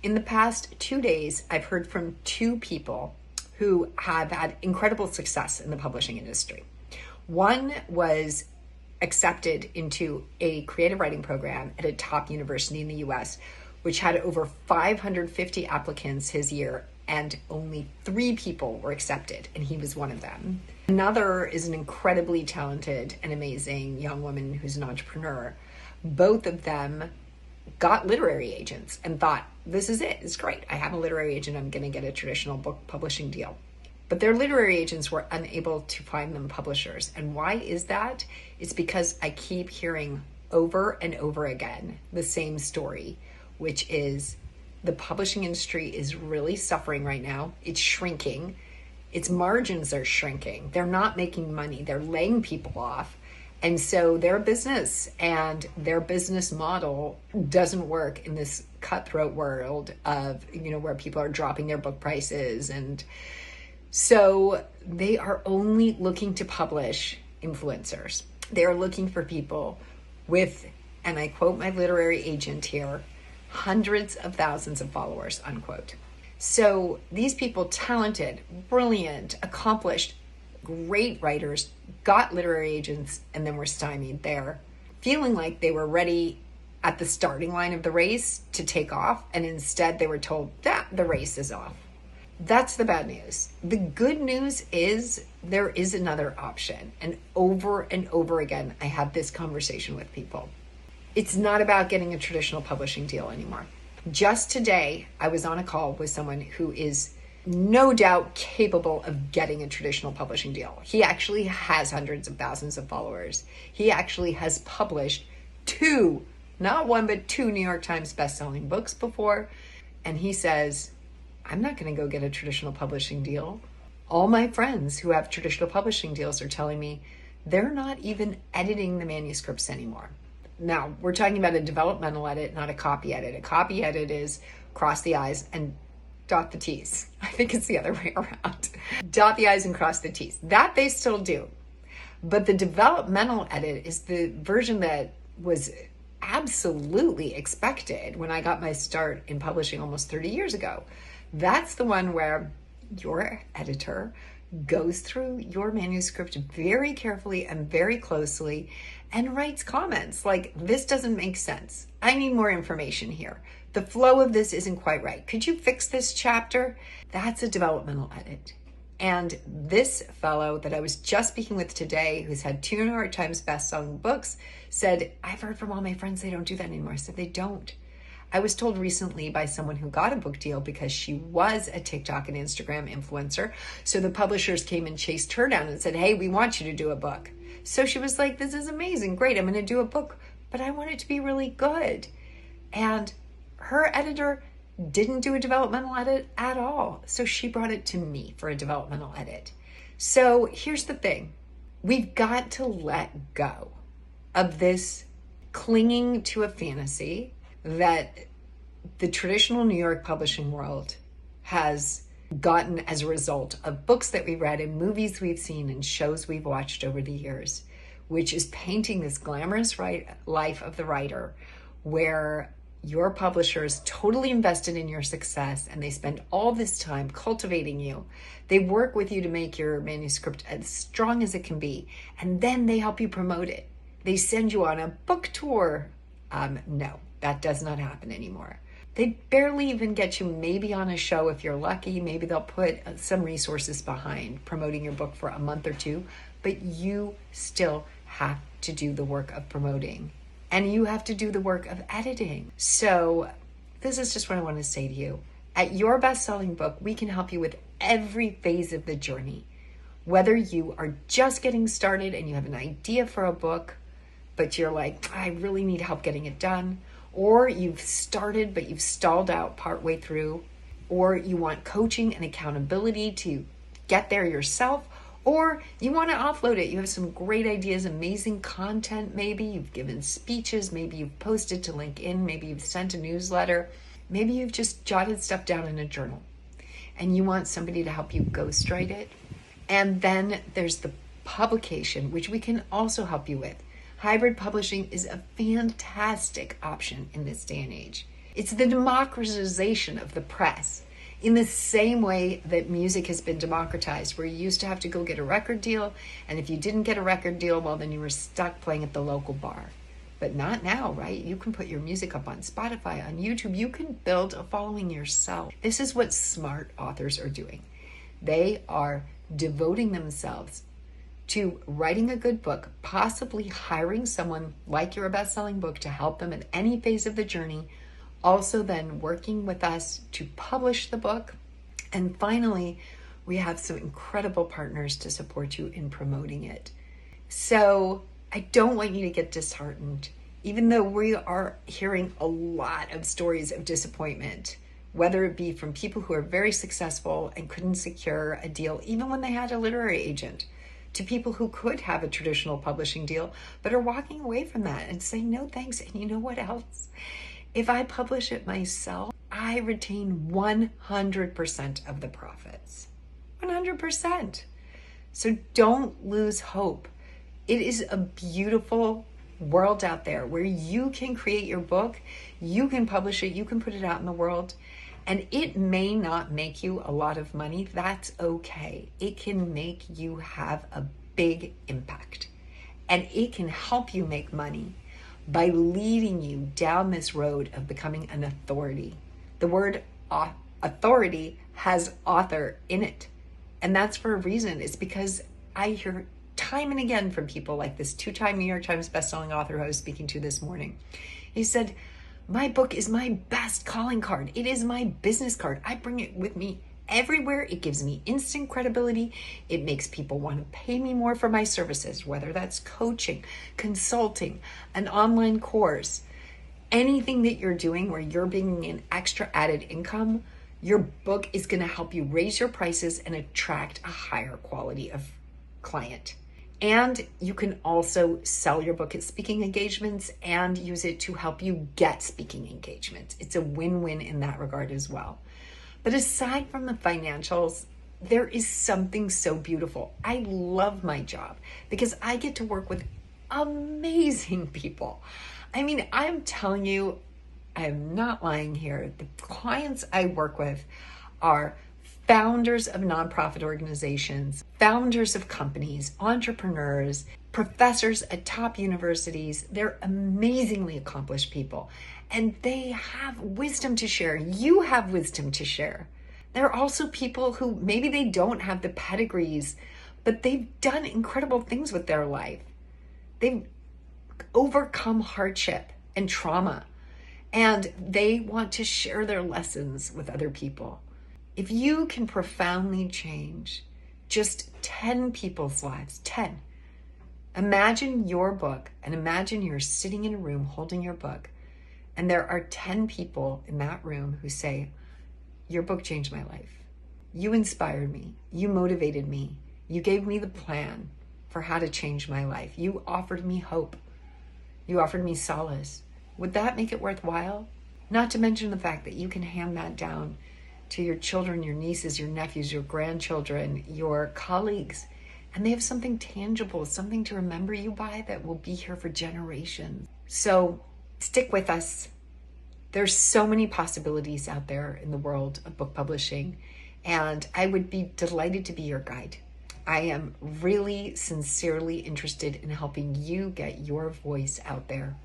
In the past 2 days, I've heard from two people who have had incredible success in the publishing industry. One was accepted into a creative writing program at a top university in the US, which had over 550 applicants his year, and only 3 people were accepted, and he was one of them. Another is an incredibly talented and amazing young woman who's an entrepreneur. Both of them got literary agents and thought, this is it, it's great. I have a literary agent, I'm gonna get a traditional book publishing deal. But their literary agents were unable to find them publishers. And why is that? It's because I keep hearing over and over again the same story, which is the publishing industry is really suffering right now. It's shrinking. Its margins are shrinking. They're not making money. They're laying people off. And so their business and their business model doesn't work in this cutthroat world of, where people are dropping their book prices. And so they are only looking to publish influencers. They are looking for people with, and I quote my literary agent here, hundreds of thousands of followers, unquote. So these people, talented, brilliant, accomplished, great writers, got literary agents, and then were stymied there, feeling like they were ready at the starting line of the race to take off, and instead they were told that the race is off. That's the bad news. The good news is there is another option. And over again, I have this conversation with people. It's not about getting a traditional publishing deal anymore. Just today, I was on a call with someone who is no doubt capable of getting a traditional publishing deal. He actually has hundreds of thousands of followers. He actually has published 2, not 1, but 2 New York Times bestselling books before. And he says, I'm not going to go get a traditional publishing deal. All my friends who have traditional publishing deals are telling me they're not even editing the manuscripts anymore. Now, we're talking about a developmental edit, not a copy edit. A copy edit is cross the I's and dot the T's. I think it's the other way around. Dot the I's and cross the T's. That they still do. But the developmental edit is the version that was absolutely expected when I got my start in publishing almost 30 years ago. That's the one where your editor goes through your manuscript very carefully and very closely and writes comments like, this doesn't make sense. I need more information here. The flow of this isn't quite right. Could you fix this chapter? That's a developmental edit. And this fellow that I was just speaking with today, who's had 2 New York Times bestselling books, said, I've heard from all my friends they don't do that anymore. I said, they don't. I was told recently by someone who got a book deal because she was a TikTok and Instagram influencer. So the publishers came and chased her down and said, hey, we want you to do a book. So she was like, this is amazing. Great. I'm going to do a book, but I want it to be really good. And her editor didn't do a developmental edit at all. So she brought it to me for a developmental edit. So here's the thing. We've got to let go of this clinging to a fantasy that the traditional New York publishing world has gotten as a result of books that we read and movies we've seen and shows we've watched over the years, which is painting this glamorous life of the writer where your publisher is totally invested in your success and they spend all this time cultivating you. They work with you to make your manuscript as strong as it can be, and then they help you promote it. They send you on a book tour. No. That does not happen anymore. They barely even get you maybe on a show if you're lucky. Maybe they'll put some resources behind promoting your book for a month or 2, but you still have to do the work of promoting and you have to do the work of editing. So this is just what I want to say to you. At Your Best-Selling Book, we can help you with every phase of the journey. Whether you are just getting started and you have an idea for a book, but you're like, I really need help getting it done, or you've started but you've stalled out partway through, or you want coaching and accountability to get there yourself, or you want to offload it. You have some great ideas, amazing content, maybe you've given speeches, maybe you've posted to LinkedIn, maybe you've sent a newsletter, maybe you've just jotted stuff down in a journal and you want somebody to help you ghostwrite it. And then there's the publication, which we can also help you with. Hybrid publishing is a fantastic option in this day and age. It's the democratization of the press. In the same way that music has been democratized, where you used to have to go get a record deal, and if you didn't get a record deal, well, then you were stuck playing at the local bar. But not now, right? You can put your music up on Spotify, on YouTube. You can build a following yourself. This is what smart authors are doing. They are devoting themselves to writing a good book, possibly hiring someone like Your Best-Selling Book to help them in any phase of the journey, also then working with us to publish the book. And finally, we have some incredible partners to support you in promoting it. So I don't want you to get disheartened, even though we are hearing a lot of stories of disappointment, whether it be from people who are very successful and couldn't secure a deal, even when they had a literary agent, to people who could have a traditional publishing deal, but are walking away from that and saying, no, thanks. And you know what else? If I publish it myself, I retain 100% of the profits. 100%. So don't lose hope. It is a beautiful world out there where you can create your book, you can publish it, you can put it out in the world, and it may not make you a lot of money. That's okay. It can make you have a big impact, and it can help you make money by leading you down this road of becoming an authority. The word authority has author in it. And that's for a reason. It's because I hear time and again from people like this 2-time New York Times bestselling author who I was speaking to this morning. He said, my book is my best calling card. It is my business card. I bring it with me everywhere. It gives me instant credibility. It makes people want to pay me more for my services, whether that's coaching, consulting, an online course, anything that you're doing where you're bringing in extra added income. Your book is going to help you raise your prices and attract a higher quality of client. And you can also sell your book at speaking engagements and use it to help you get speaking engagements. It's a win-win in that regard as well. But aside from the financials, there is something so beautiful. I love my job because I get to work with amazing people. I mean, I'm telling you, I am not lying here. The clients I work with are founders of nonprofit organizations, founders of companies, entrepreneurs, professors at top universities. They're amazingly accomplished people, and they have wisdom to share. You have wisdom to share. There are also people who maybe they don't have the pedigrees, but they've done incredible things with their life. They've overcome hardship and trauma, and they want to share their lessons with other people. If you can profoundly change just 10 people's lives, 10, imagine your book and imagine you're sitting in a room holding your book, and there are 10 people in that room who say, your book changed my life. You inspired me. You motivated me. You gave me the plan for how to change my life. You offered me hope. You offered me solace. Would that make it worthwhile? Not to mention the fact that you can hand that down to your children, your nieces, your nephews, your grandchildren, your colleagues, and they have something tangible, something to remember you by that will be here for generations. So stick with us. There's so many possibilities out there in the world of book publishing, and I would be delighted to be your guide. I am really sincerely interested in helping you get your voice out there.